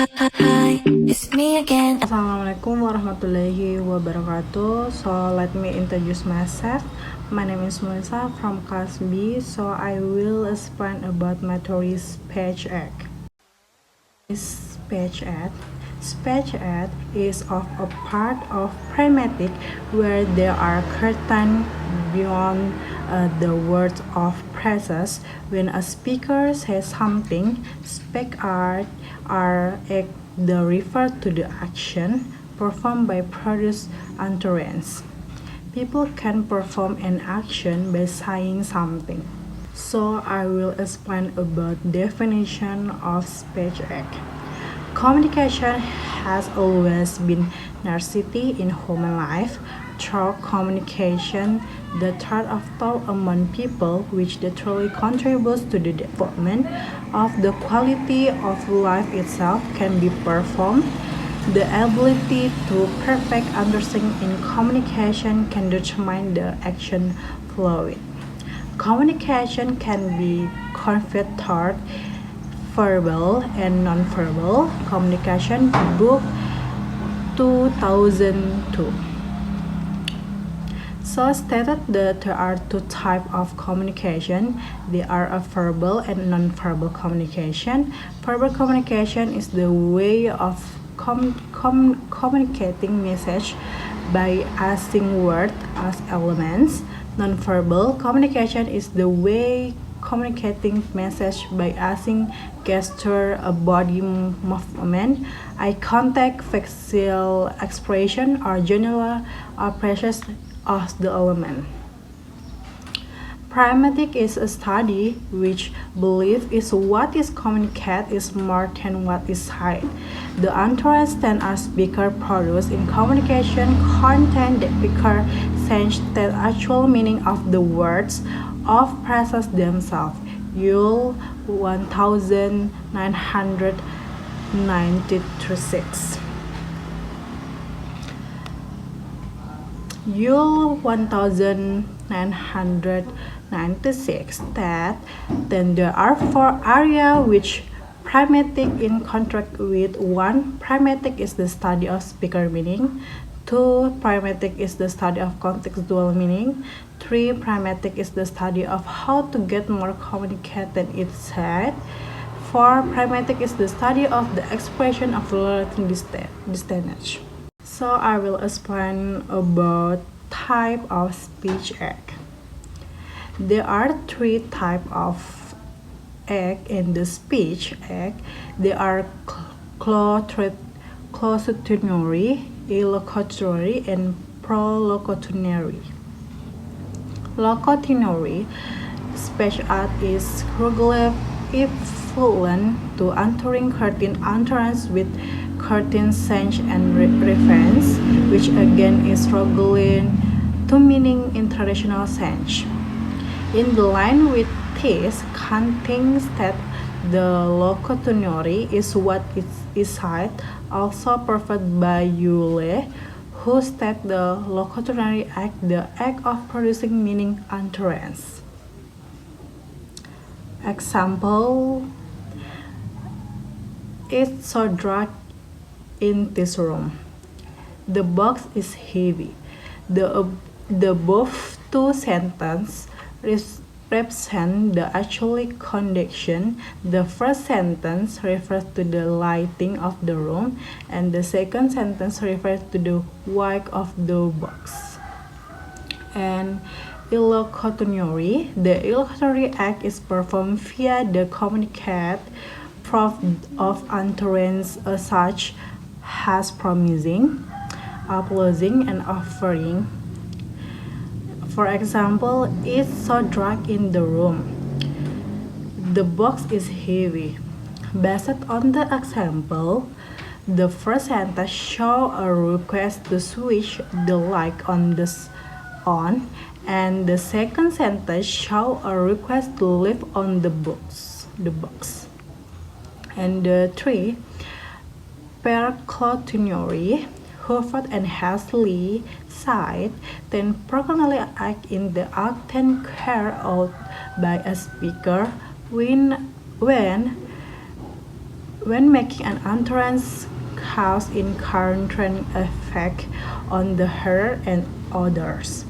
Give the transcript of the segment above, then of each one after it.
Hi, it's me again. Assalamualaikum warahmatullahi wabarakatuh. So let me introduce myself. My name is Melissa from class B. So I will explain about my theory speech act. Speech act. Speech act is of a part of pragmatic where there are curtain beyond the words of phrases. When a speaker says something, speech art are the refer to the action performed by produced utterance. People can perform an action by saying something. So I will explain about definition of speech act. Communication has always been necessity in human life. Through communication, the thread of thought among people, which truly contributes to the development of the quality of life itself, can be performed. The ability to perfect understanding in communication can determine the action flowing. Communication can be conveyed thought, verbal and nonverbal communication, book 2002. So stated that there are two types of communication. They are a verbal and nonverbal communication. Verbal communication is the way of communicating message by using words as elements. Nonverbal communication is the way communicating message by using gesture, a body movement, eye contact, facial expression, or general expressions of the element. Pragmatic is a study which believes is what is communicated is more than what is said. The understand as speaker produce in communication content that speaker sense the actual meaning of the words of phrases themselves. Yule 1996. Yule 1996 that then there are four areas which pragmatic in contract with. One, pragmatic is the study of speaker meaning. Two, pragmatic is the study of contextual meaning. Three, pragmatic is the study of how to get more communicate than it said. Four, pragmatic is the study of the expression of relative distance. So I will explain about type of speech act. There are three types of act in the speech act. They are closutonary, illocutory, and prolocutory. Locutory speech act is regular equivalent to entering curtain utterance with curtain sense and reference, which again is struggling to meaning in traditional sense. In the line with this, Kanting that the locutory is what is said, also proved by Yule, who state the locutory act, the act of producing meaning utterance. Example, it's so dark in this room. The box is heavy. The above two sentences represent the actual condition. The first sentence refers to the lighting of the room, and the second sentence refers to the weight of the box. And illocutory, the illocutory act is performed via the communicate proof of utterance such as promising, applauding, and offering. For example, it's so dark in the room. The box is heavy. Based on the example, the first sentence shows a request to switch the light on, and the second sentence shows a request to leave on the box. And the three, perclocutory, Hurford and Hasley cite, then frequently act in the act carried out by a speaker when when making an utterance cause incoherent effect on the hearer and others.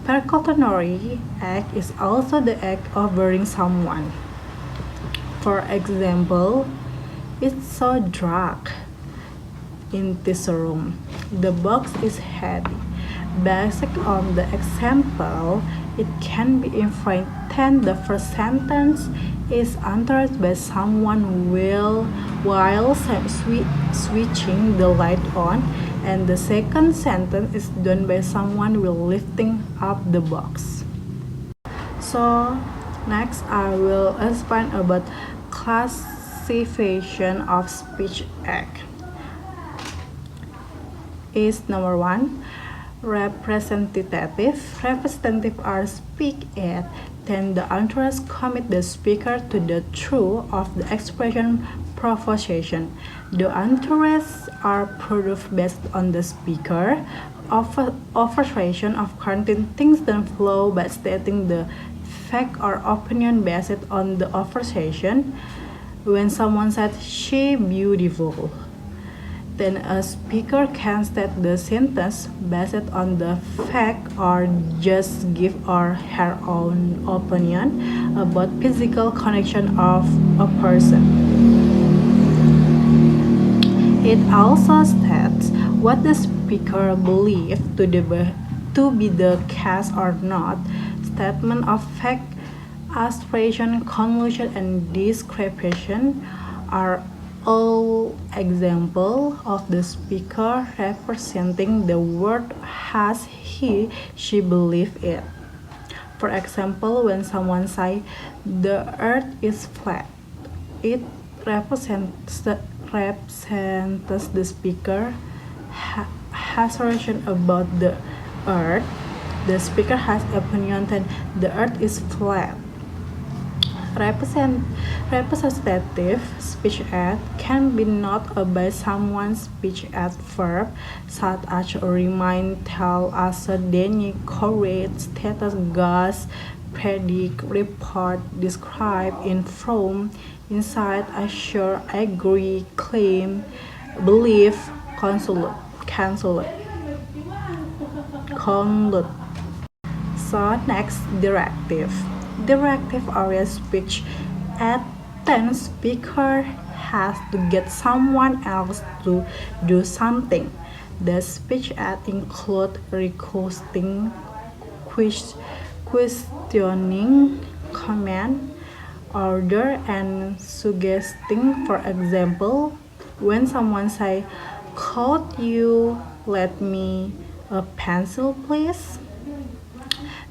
Perculatory act is also the act of burying someone. For example, it's so dark in this room. The box is heavy. Based on the example, it can be inferred that the first sentence is uttered by someone while switching the light on, and the second sentence is done by someone while lifting up the box. So, next I will explain about classification of speech act. Is number 1, representative. Representative are speak at then the utterance commit the speaker to the truth of the expression proposition. The utterances are produced based on the speaker offeration of counting things that flow by stating the fact or opinion based on the offeration. When someone said she beautiful, then a speaker can state the sentence based on the fact or just give or her own opinion about physical connection of a person. It also states what the speaker believes to be the case or not. Statement of fact, aspiration, conclusion, and description are all examples of the speaker representing the world as she believes it. For example, when someone says the earth is flat, it represents the speaker assertion about the earth. The speaker has opinion that the earth is flat. Representative speech act can be not by someone's speech act verb, such as remind, tell, assert, deny, correct, status, guess, predict, report, describe, inform, incite, assure, agree, claim, believe, cancel. So next, directive. Directive or speech at then speaker has to get someone else to do something. The speech act include requesting, questioning, command, order, and suggesting. For example, when someone say, "Could you let me a pencil, please?"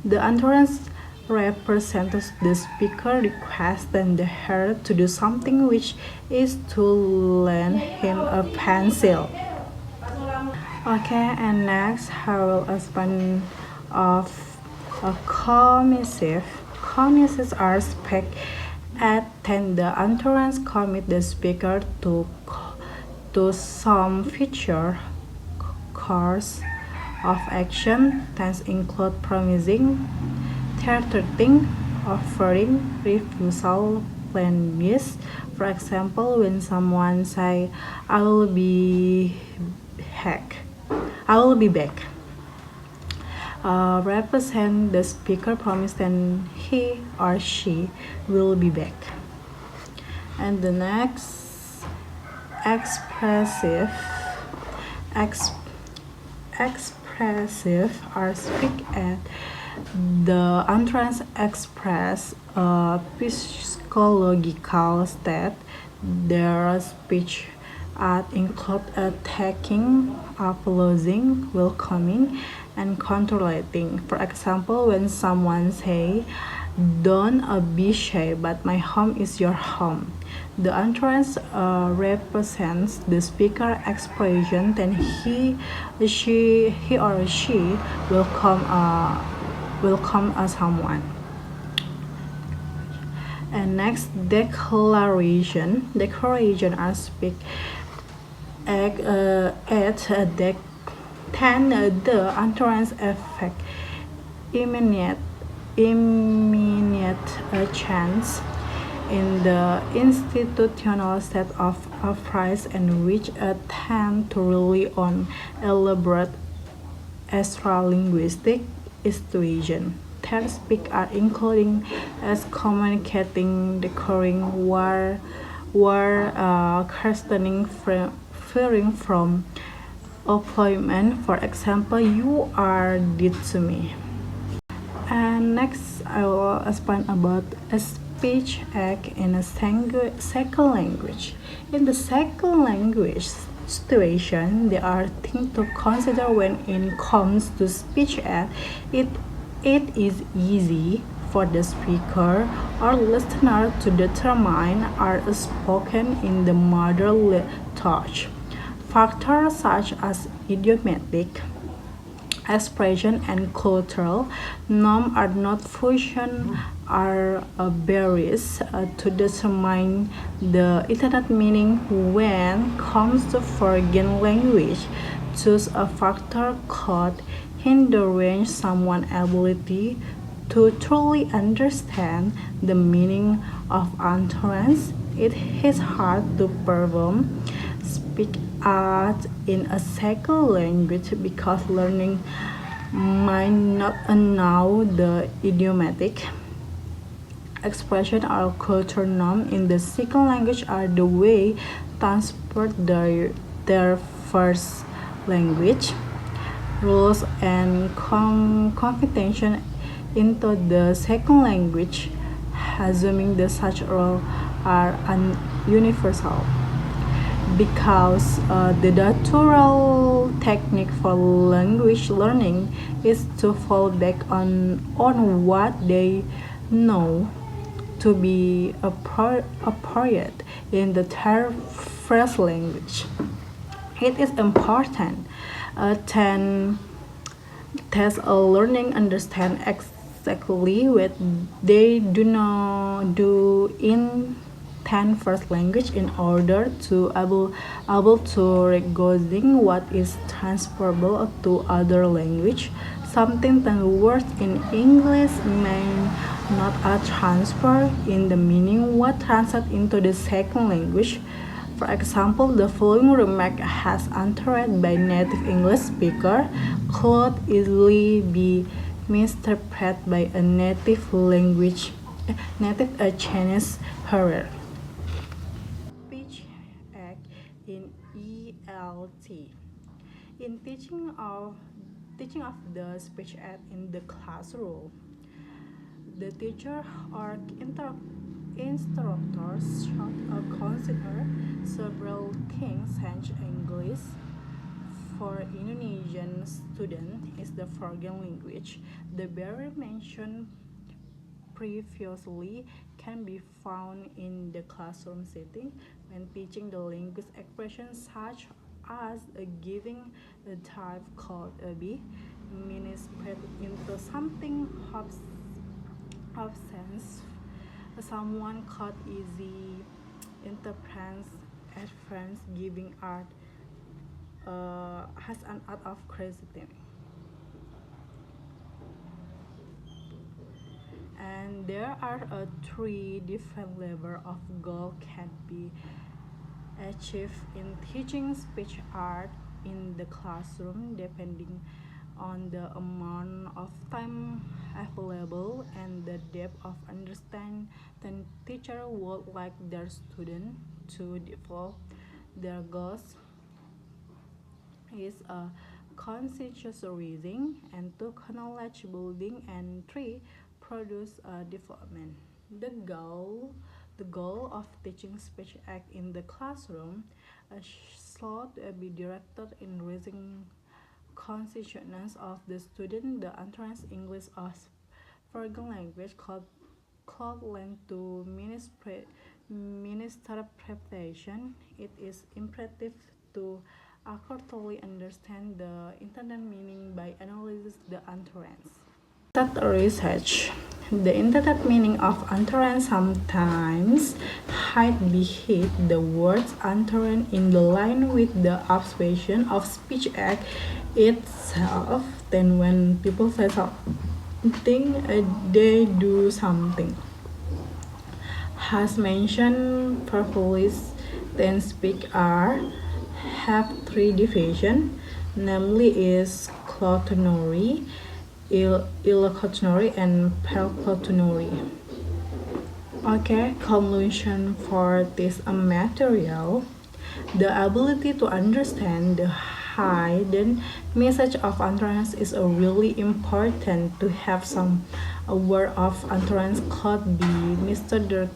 The utterance represents the speaker requesting the hearer to do something, which is to lend him a pencil. Okay, and next I will explain of a commissive. Commissives are speak at then the utterance commit the speaker to some future course of action. Tense include promising, threatening, offering, refusal, plan yes. For example, when someone say, I will be back. Represent the speaker promise then he or she will be back. And the next, expressive or speak at the utterance express a psychological state. Their speech include attacking, applauding, welcoming, and controlling. For example, when someone say, "Don't be shy, but my home is your home," the utterance represents the speaker expression, then he or she welcome someone. And next, declaration. Declaration are speak at the utterance effect immediate chance in the institutional set of affairs and which tend to rely on elaborate extra-linguistic institutions. Their speak are including as communicating, decoding, questioning, fearing from employment. For example, you are dead to me. And next, I will explain about a speech act in a second language. In the second language situation, there are things to consider when it comes to speech act. It, it is easy for the speaker or listener to determine are spoken in the mother tongue. Factors such as idiomatic expression and cultural norm are not fusion are barriers to determine the internet meaning when comes to foreign language. Choose a factor called hindering someone's ability to truly understand the meaning of utterance. It is hard to perform speak art in a second language because learning might not know the idiomatic expression or cultural norm in the second language are the way transport their first language rules and computation into the second language, assuming that such rules are universal because the natural technique for language learning is to fall back on what they know to be appropriate in the third first language. It is important then test a learning understand exactly what they do not do in 10 first language in order to able to recognizing what is transferable to other language. Something that works in English may not a transfer in the meaning what translate into the second language. For example, the following remark has uttered by native English speaker could easily be misinterpreted by a native Chinese hearer. Speech act in ELT. In teaching of the speech act in the classroom, the teacher or instructors should consider several things such English for Indonesian student is the foreign language. The barrier mentioned previously can be found in the classroom setting when teaching the language expressions such as giving a type called a b means spread into something of sense. Someone caught easy interprets at friends giving art has an art of creativity. And there are three different levels of goal can be achieved in teaching speech art in the classroom depending on the amount of time available and the depth of understanding the teacher would like their student to develop their goals is a conscientious reading and two knowledge building and three produce development. The goal of teaching speech act in the classroom should be directed in raising consciousness of the student. The entrance English as foreign language could lend to minister preparation. It is imperative to accurately understand the intended meaning by analyzing the utterance. That research, the intended meaning of utterance sometimes hide behind the words uttered in the line with the observation of speech act itself. Then when people say something, they do something. As mentioned previously, then speak are have three divisions, namely is clotonary, illocutionary, and perclotonary. Okay, conclusion for this material. The ability to understand the hidden message of utterance is a really important. To have some a word of utterance could be mistaken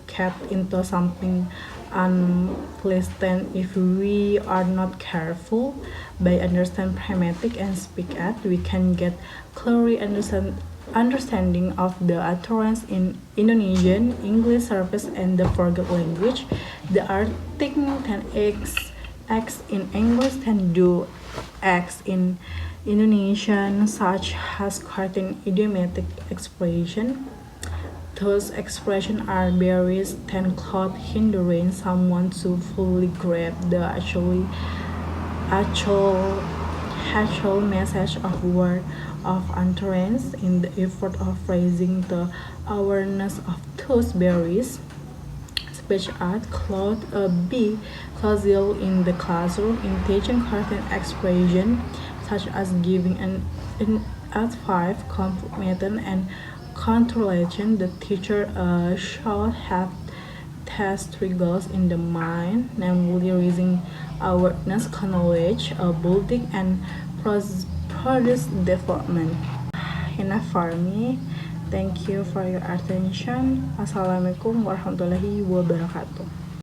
into something unpleasant if we are not careful. By understand pragmatic and speak at, we can get clearly understanding of the utterance in Indonesian, English service, and the forget language. The article can X in English and do X in Indonesian, such as certain idiomatic expression. Those expressions are barriers ten cloud hindering someone to fully grasp the actual message of word of utterance. In the effort of raising the awareness of those barriers, speech art could be crucial in the classroom in teaching certain expression, such as giving an advice, compliment, and controlation. The teacher should have test three goals in the mind, namely raising awareness, knowledge, building, and produce development. Enough for me. Thank you for your attention. Assalamualaikum warahmatullahi wabarakatuh.